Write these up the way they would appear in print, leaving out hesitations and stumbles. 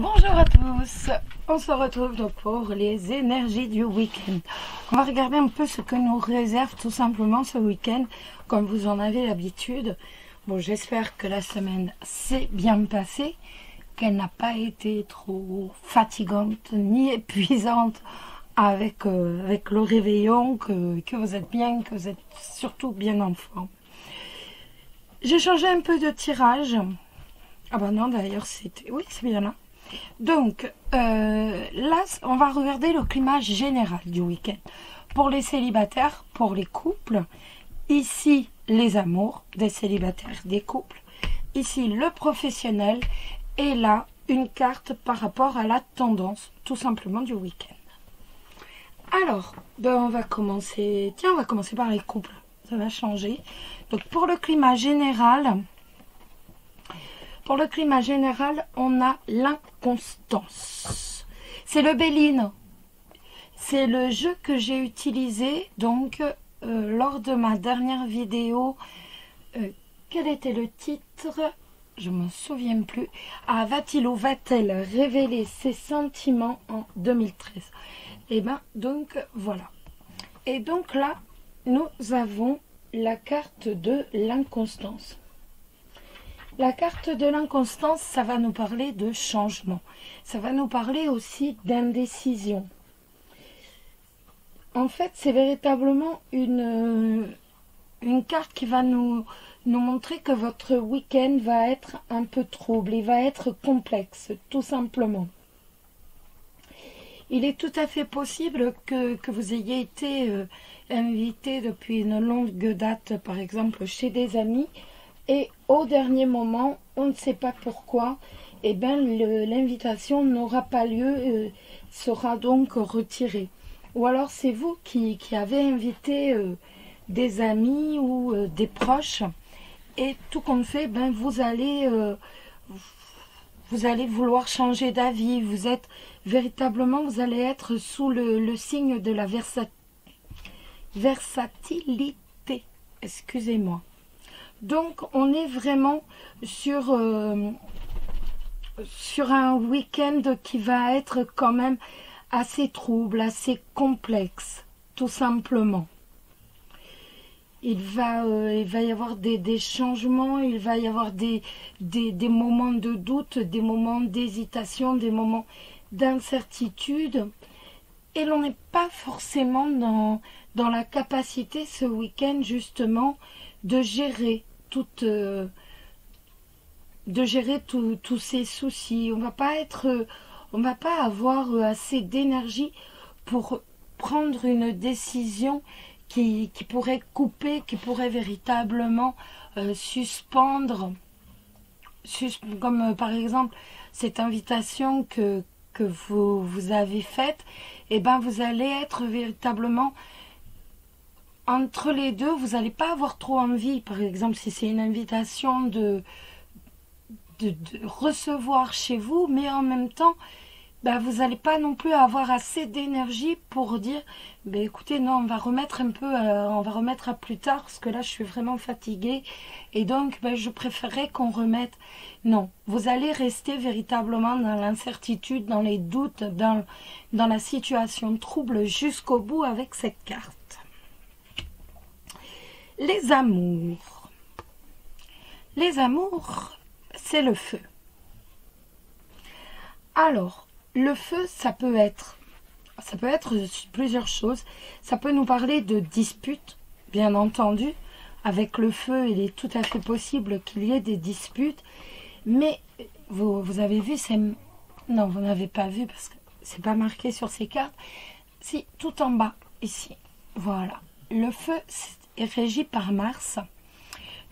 Bonjour à tous, on se retrouve donc pour les énergies du week-end. On va regarder un peu ce que nous réserve tout simplement ce week-end, comme vous en avez l'habitude. Bon, j'espère que la semaine s'est bien passée, qu'elle n'a pas été trop fatigante ni épuisante avec le réveillon, que vous êtes bien, que vous êtes surtout bien en forme. J'ai changé un peu de tirage. Ah bah non, d'ailleurs, c'était... Oui, c'est bien là. Donc, là, on va regarder le climat général du week-end. Pour les célibataires, pour les couples. Ici, les amours des célibataires, des couples. Ici, le professionnel. Et là, une carte par rapport à la tendance, tout simplement, du week-end. Alors, ben on va commencer... Tiens, on va commencer par les couples. Ça va changer. Donc, pour le climat général... Pour le climat général, on a l'inconstance. C'est le Béline. C'est le jeu que j'ai utilisé donc lors de ma dernière vidéo. Quel était le titre? Je ne me souviens plus. Ah, va-t-il ou va-t-elle révéler ses sentiments en 2013? Et bien, donc, voilà. Et donc là, nous avons la carte de l'inconstance. La carte de l'inconstance, ça va nous parler de changement. Ça va nous parler aussi d'indécision. En fait, c'est véritablement une carte qui va nous montrer que votre week-end va être un peu trouble. Il va être complexe, tout simplement. Il est tout à fait possible que vous ayez été invité depuis une longue date, par exemple, chez des amis. Et au dernier moment, on ne sait pas pourquoi, eh ben, l'invitation n'aura pas lieu, sera donc retirée. Ou alors c'est vous qui avez invité des amis ou des proches, et tout compte fait, ben, vous allez vouloir changer d'avis. Vous êtes véritablement, vous allez être sous le signe de la versatilité. Excusez-moi. Donc, on est vraiment sur un week-end qui va être quand même assez trouble, assez complexe, tout simplement. Il va y avoir des changements, il va y avoir des moments de doute, des moments d'hésitation, des moments d'incertitude. Et l'on n'est pas forcément dans la capacité ce week-end, justement, de gérer tous ces soucis. On va pas avoir assez d'énergie pour prendre une décision qui pourrait couper, qui pourrait véritablement suspendre, comme par exemple cette invitation que vous avez faite. Et ben vous allez être véritablement entre les deux, vous n'allez pas avoir trop envie. Par exemple, si c'est une invitation de recevoir chez vous, mais en même temps, ben, vous n'allez pas non plus avoir assez d'énergie pour dire, ben, écoutez, non, on va remettre à plus tard, parce que là, je suis vraiment fatiguée, et donc, ben, je préférerais qu'on remette. Non, vous allez rester véritablement dans l'incertitude, dans les doutes, dans la situation trouble jusqu'au bout avec cette carte. Les amours. Les amours, c'est le feu. Alors, le feu, ça peut être plusieurs choses. Ça peut nous parler de disputes, bien entendu. Avec le feu, il est tout à fait possible qu'il y ait des disputes. Mais, vous avez vu, non, vous n'avez pas vu parce que c'est pas marqué sur ces cartes. Si, tout en bas, ici. Voilà. Le feu, est régi par Mars.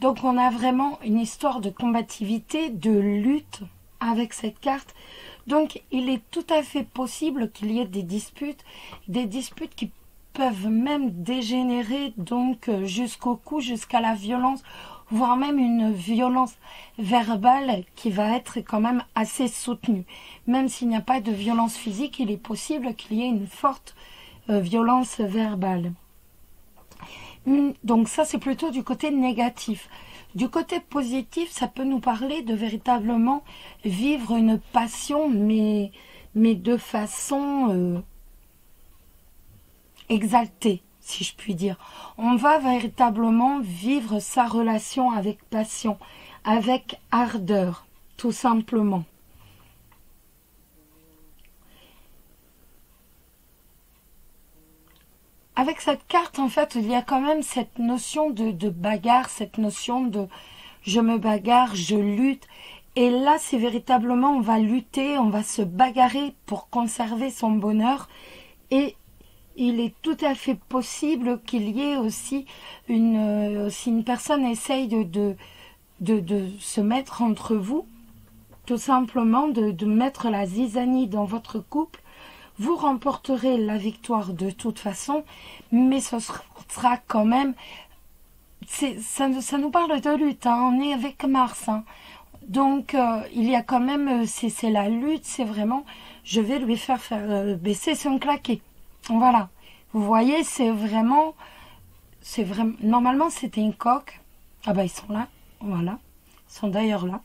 Donc on a vraiment une histoire de combativité, de lutte avec cette carte. Donc il est tout à fait possible qu'il y ait des disputes qui peuvent même dégénérer donc jusqu'au coup, jusqu'à la violence, voire même une violence verbale qui va être quand même assez soutenue. Même s'il n'y a pas de violence physique, il est possible qu'il y ait une forte violence verbale. Donc ça, c'est plutôt du côté négatif. Du côté positif, ça peut nous parler de véritablement vivre une passion, mais de façon exaltée, si je puis dire. On va véritablement vivre sa relation avec passion, avec ardeur, tout simplement. Avec cette carte, en fait, il y a quand même cette notion de bagarre, cette notion de je me bagarre, je lutte. Et là, c'est véritablement, on va lutter, on va se bagarrer pour conserver son bonheur. Et il est tout à fait possible qu'il y ait aussi si une personne essaye de se mettre entre vous, tout simplement de mettre la zizanie dans votre couple. Vous remporterez la victoire de toute façon, mais ce sera quand même... Ça nous parle de lutte, hein, on est avec Mars. Hein. Donc, il y a quand même... C'est la lutte, c'est vraiment... Je vais lui faire baisser son claquet. Voilà. Vous voyez, c'est vraiment... Normalement, c'était une coque. Ah bah, ils sont là. Voilà. Ils sont d'ailleurs là.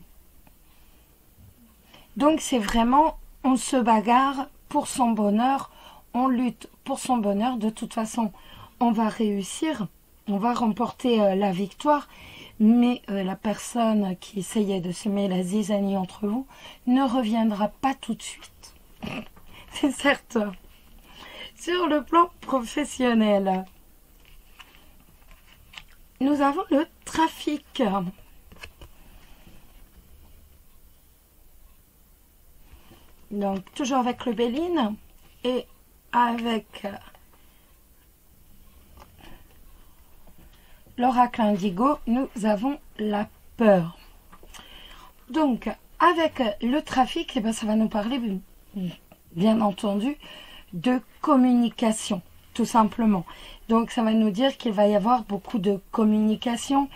Donc, c'est vraiment... On se bagarre pour son bonheur, on lutte pour son bonheur. De toute façon, on va réussir, on va remporter la victoire, mais la personne qui essayait de semer la zizanie entre vous ne reviendra pas tout de suite. C'est certain. Sur le plan professionnel, nous avons le trafic. Donc, toujours avec le Béline et avec l'oracle indigo, nous avons la peur. Donc, avec le trafic, eh ben, ça va nous parler, bien entendu, de communication, tout simplement. Donc, ça va nous dire qu'il va y avoir beaucoup de communication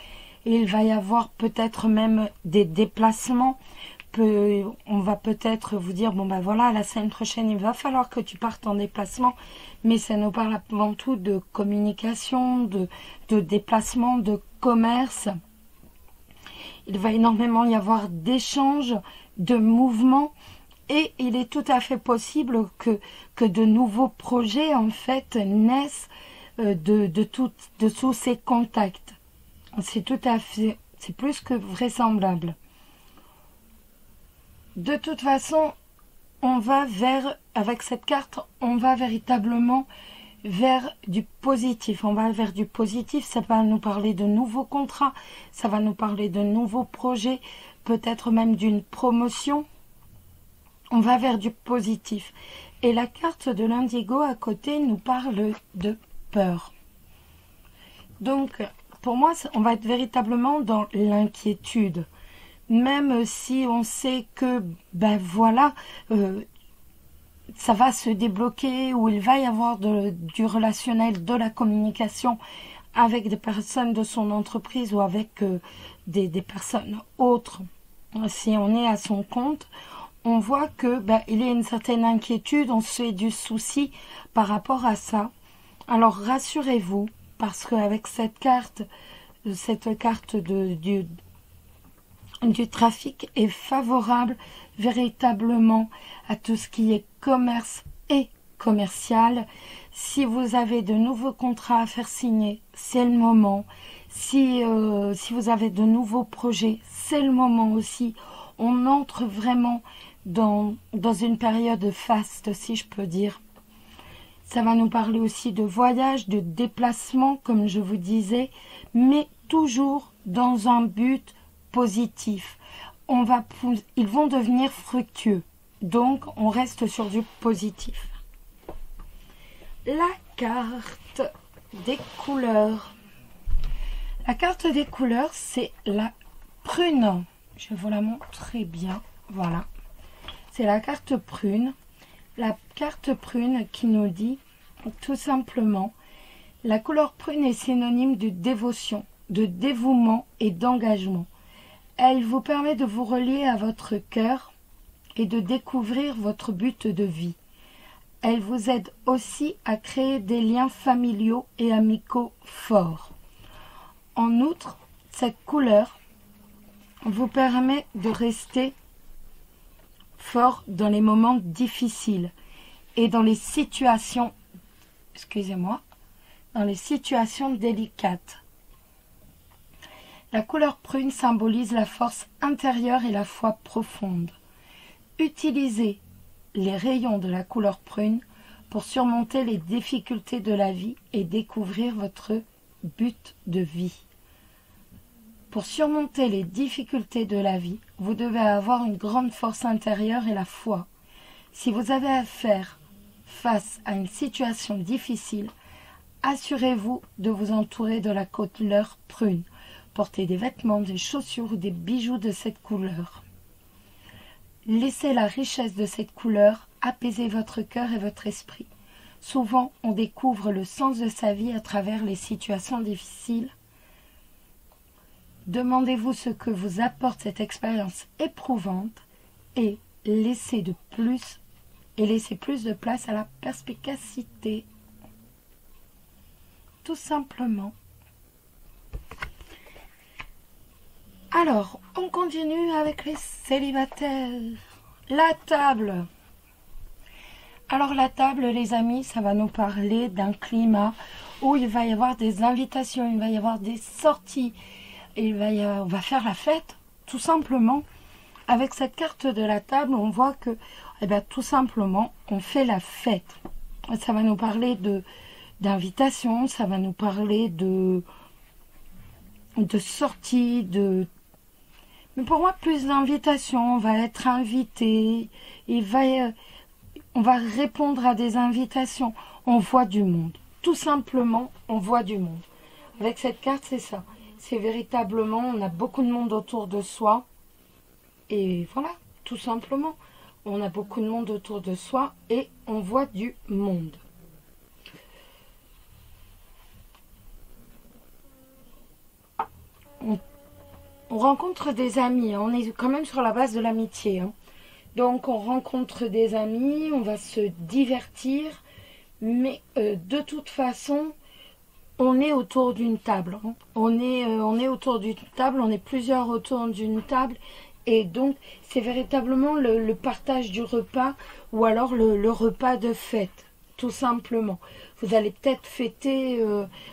et il va y avoir peut-être même des déplacements. On va peut-être vous dire, bon ben voilà, la semaine prochaine, il va falloir que tu partes en déplacement, mais ça nous parle avant tout de communication, de déplacement, de commerce. Il va énormément y avoir d'échanges, de mouvements, et il est tout à fait possible que de nouveaux projets, en fait, naissent de tous ces contacts. C'est plus que vraisemblable. De toute façon, avec cette carte, on va véritablement vers du positif. On va vers du positif, ça va nous parler de nouveaux contrats, ça va nous parler de nouveaux projets, peut-être même d'une promotion. On va vers du positif. Et la carte de l'indigo à côté nous parle de peur. Donc, pour moi, on va être véritablement dans l'inquiétude. Même si on sait que, ben voilà, ça va se débloquer, ou il va y avoir du relationnel, de la communication avec des personnes de son entreprise ou avec des personnes autres. Si on est à son compte, on voit que il y a une certaine inquiétude, on se fait du souci par rapport à ça. Alors rassurez-vous, parce qu'avec cette carte du trafic est favorable véritablement à tout ce qui est commerce et commercial. Si vous avez de nouveaux contrats à faire signer, c'est le moment. Si vous avez de nouveaux projets, c'est le moment aussi. On entre vraiment dans une période faste, si je peux dire. Ça va nous parler aussi de voyage, de déplacement, comme je vous disais, mais toujours dans un but positif. Ils vont devenir fructueux. Donc, on reste sur du positif. La carte des couleurs. La carte des couleurs, c'est la prune. Je vais vous la montrer bien. Voilà. C'est la carte prune. La carte prune qui nous dit tout simplement, la couleur prune est synonyme de dévotion, de dévouement et d'engagement. Elle vous permet de vous relier à votre cœur et de découvrir votre but de vie. Elle vous aide aussi à créer des liens familiaux et amicaux forts. En outre, cette couleur vous permet de rester fort dans les moments difficiles et dans les situations, excusez-moi, dans les situations délicates. La couleur prune symbolise la force intérieure et la foi profonde. Utilisez les rayons de la couleur prune pour surmonter les difficultés de la vie et découvrir votre but de vie. Pour surmonter les difficultés de la vie, vous devez avoir une grande force intérieure et la foi. Si vous avez à faire face à une situation difficile, assurez-vous de vous entourer de la couleur prune. Portez des vêtements, des chaussures ou des bijoux de cette couleur. Laissez la richesse de cette couleur apaiser votre cœur et votre esprit. Souvent, on découvre le sens de sa vie à travers les situations difficiles. Demandez-vous ce que vous apporte cette expérience éprouvante et laissez plus de place à la perspicacité. Tout simplement. Alors, on continue avec les célibataires. La table. Alors la table, les amis, ça va nous parler d'un climat où il va y avoir des invitations, il va y avoir des sorties, on va faire la fête, tout simplement. Avec cette carte de la table, on voit que, tout simplement, on fait la fête. Ça va nous parler d'invitation, ça va nous parler de sortie, mais pour moi, plus d'invitations, on va être invité, on va répondre à des invitations, on voit du monde. Tout simplement, on voit du monde. Avec cette carte, c'est ça. C'est véritablement, on a beaucoup de monde autour de soi. Et voilà, tout simplement, on a beaucoup de monde autour de soi et on voit du monde. On rencontre des amis, on est quand même sur la base de l'amitié. Donc on rencontre des amis, on va se divertir, mais de toute façon, on est autour d'une table. On est autour d'une table, on est plusieurs autour d'une table. Et donc, c'est véritablement le partage du repas ou alors le repas de fête, tout simplement. Vous allez peut-être fêter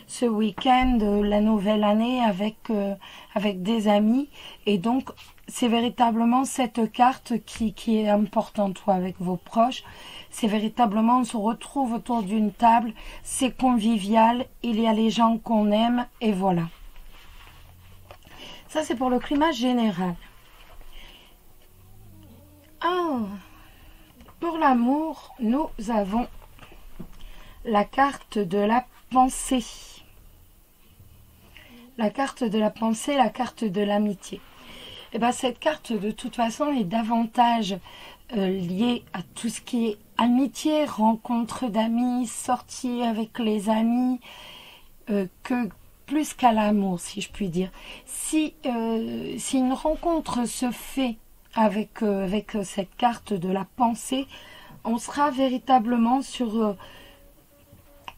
ce week-end la nouvelle année avec des amis. Et donc, c'est véritablement cette carte qui est importante avec vos proches. C'est véritablement, on se retrouve autour d'une table, c'est convivial, il y a les gens qu'on aime et voilà. Ça, c'est pour le climat général. Pour l'amour, nous avons la carte de la pensée. La carte de la pensée, la carte de l'amitié. Et cette carte, de toute façon, est davantage liée à tout ce qui est amitié, rencontre d'amis, sortie avec les amis, que plus qu'à l'amour, si je puis dire. Si une rencontre se fait avec cette carte de la pensée, on sera véritablement sur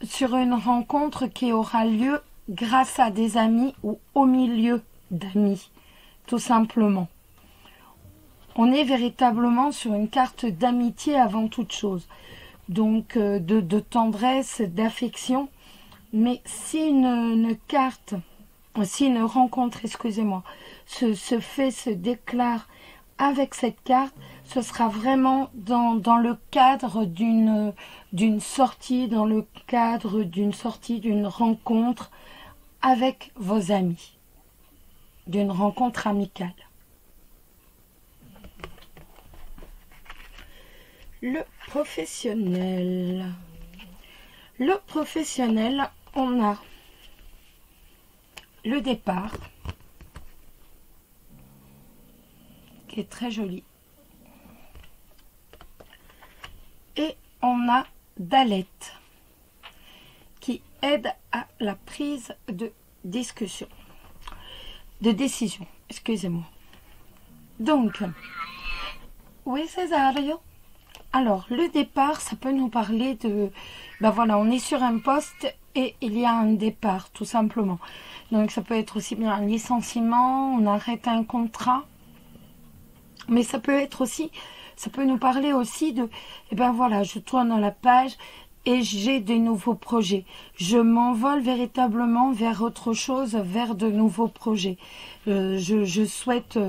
une rencontre qui aura lieu grâce à des amis ou au milieu d'amis, tout simplement. On est véritablement sur une carte d'amitié avant toute chose, donc de tendresse, d'affection. Mais si une rencontre, excusez-moi, se déclare avec cette carte, ce sera vraiment dans le cadre d'une sortie, dans le cadre d'une rencontre avec vos amis, d'une rencontre amicale. Le professionnel. Le professionnel, on a le départ, qui est très joli. Et on a Dalette, qui aide à la prise de décision, excusez-moi. Donc, oui Césario. Alors, le départ, ça peut nous parler de, voilà, on est sur un poste et il y a un départ, tout simplement. Donc ça peut être aussi bien un licenciement, on arrête un contrat, mais ça peut être aussi, ça peut nous parler aussi de, eh ben voilà, je tourne la page et j'ai des nouveaux projets. Je m'envole véritablement vers autre chose, vers de nouveaux projets. Je souhaite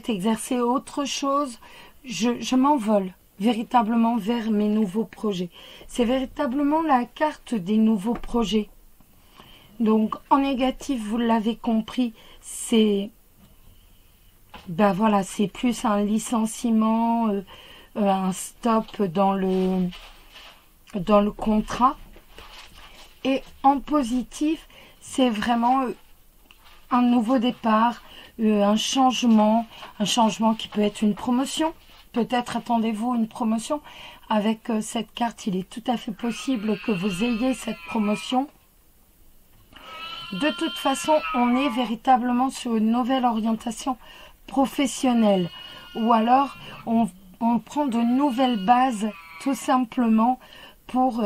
exercer autre chose. Je m'envole véritablement vers mes nouveaux projets. C'est véritablement la carte des nouveaux projets. Donc en négatif, vous l'avez compris, c'est voilà, c'est plus un licenciement, un stop dans le contrat. Et en positif, c'est vraiment un nouveau départ, un changement qui peut être une promotion. Peut-être attendez-vous une promotion. Avec cette carte, il est tout à fait possible que vous ayez cette promotion. De toute façon, on est véritablement sur une nouvelle orientation professionnelle. Ou alors, on prend de nouvelles bases, tout simplement, pour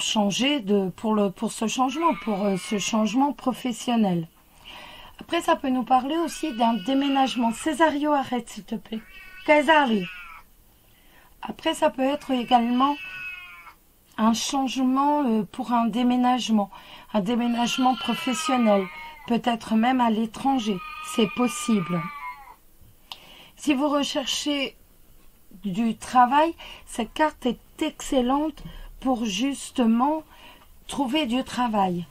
changer, pour ce changement professionnel. Après, ça peut nous parler aussi d'un déménagement. Césario, arrête s'il te plaît. Césari. Après, ça peut être également un changement pour un déménagement professionnel, peut-être même à l'étranger, c'est possible. Si vous recherchez du travail, cette carte est excellente pour justement trouver du travail.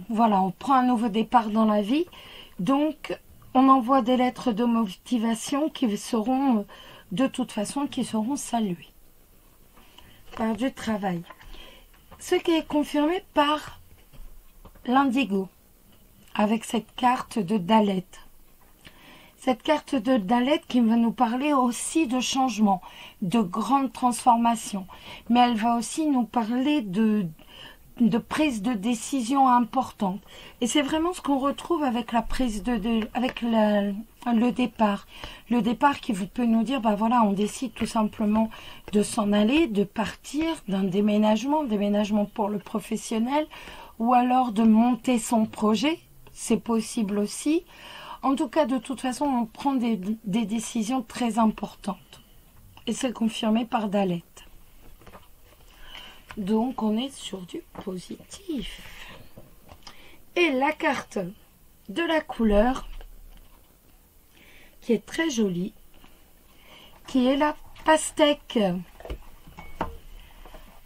Voilà, on prend un nouveau départ dans la vie, donc on envoie des lettres de motivation qui seront de toute façon saluées par du travail. Ce qui est confirmé par l'indigo avec cette carte de Dalet. Cette carte de Dalet qui va nous parler aussi de changement, de grandes transformations, mais elle va aussi nous parler de prise de décision importante. Et c'est vraiment ce qu'on retrouve avec la prise avec le départ. Le départ qui peut nous dire, voilà, on décide tout simplement de s'en aller, de partir, d'un déménagement pour le professionnel, ou alors de monter son projet, c'est possible aussi. En tout cas, de toute façon, on prend des décisions très importantes. Et c'est confirmé par Dalet. Donc, on est sur du positif. Et la carte de la couleur, qui est très jolie, qui est la pastèque.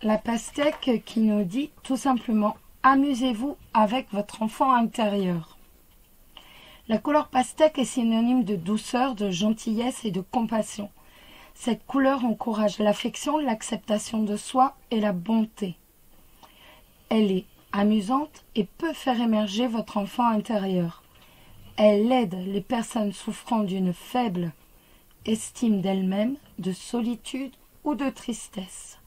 La pastèque qui nous dit tout simplement, amusez-vous avec votre enfant intérieur. La couleur pastèque est synonyme de douceur, de gentillesse et de compassion. Cette couleur encourage l'affection, l'acceptation de soi et la bonté. Elle est amusante et peut faire émerger votre enfant intérieur. Elle aide les personnes souffrant d'une faible estime d'elles-mêmes, de solitude ou de tristesse.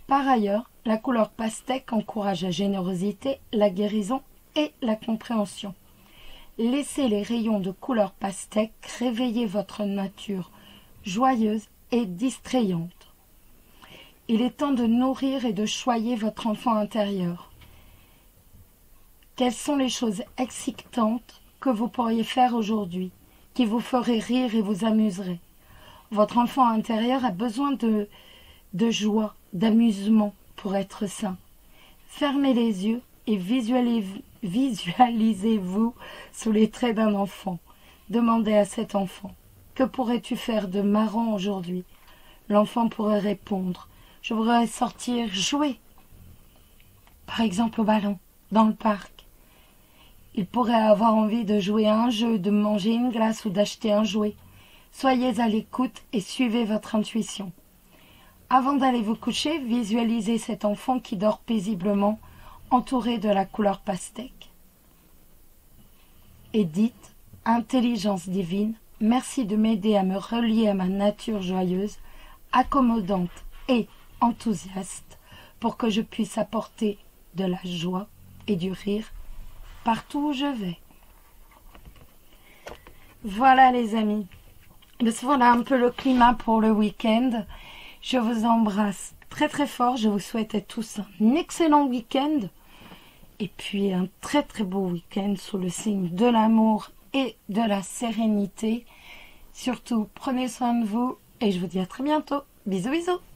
Par ailleurs, la couleur pastèque encourage la générosité, la guérison et la compréhension. Laissez les rayons de couleur pastèque réveiller votre nature joyeuse et distrayante. Il est temps de nourrir et de choyer votre enfant intérieur. Quelles sont les choses excitantes que vous pourriez faire aujourd'hui, qui vous feraient rire et vous amuseraient? Votre enfant intérieur a besoin de joie, d'amusement pour être sain. Fermez les yeux et visualisez-vous sous les traits d'un enfant. Demandez à cet enfant: que pourrais-tu faire de marrant aujourd'hui? L'enfant pourrait répondre: je voudrais sortir jouer. Par exemple au ballon, dans le parc. Il pourrait avoir envie de jouer à un jeu, de manger une glace ou d'acheter un jouet. Soyez à l'écoute et suivez votre intuition. Avant d'aller vous coucher, visualisez cet enfant qui dort paisiblement, entouré de la couleur pastèque. Et dites: intelligence divine, merci de m'aider à me relier à ma nature joyeuse, accommodante et enthousiaste, pour que je puisse apporter de la joie et du rire partout où je vais. Voilà les amis, voilà un peu le climat pour le week-end. Je vous embrasse très très fort. Je vous souhaite à tous un excellent week-end. Et puis un très très beau week-end sous le signe de l'amour et de la sérénité. Surtout, prenez soin de vous et je vous dis à très bientôt. Bisous bisous.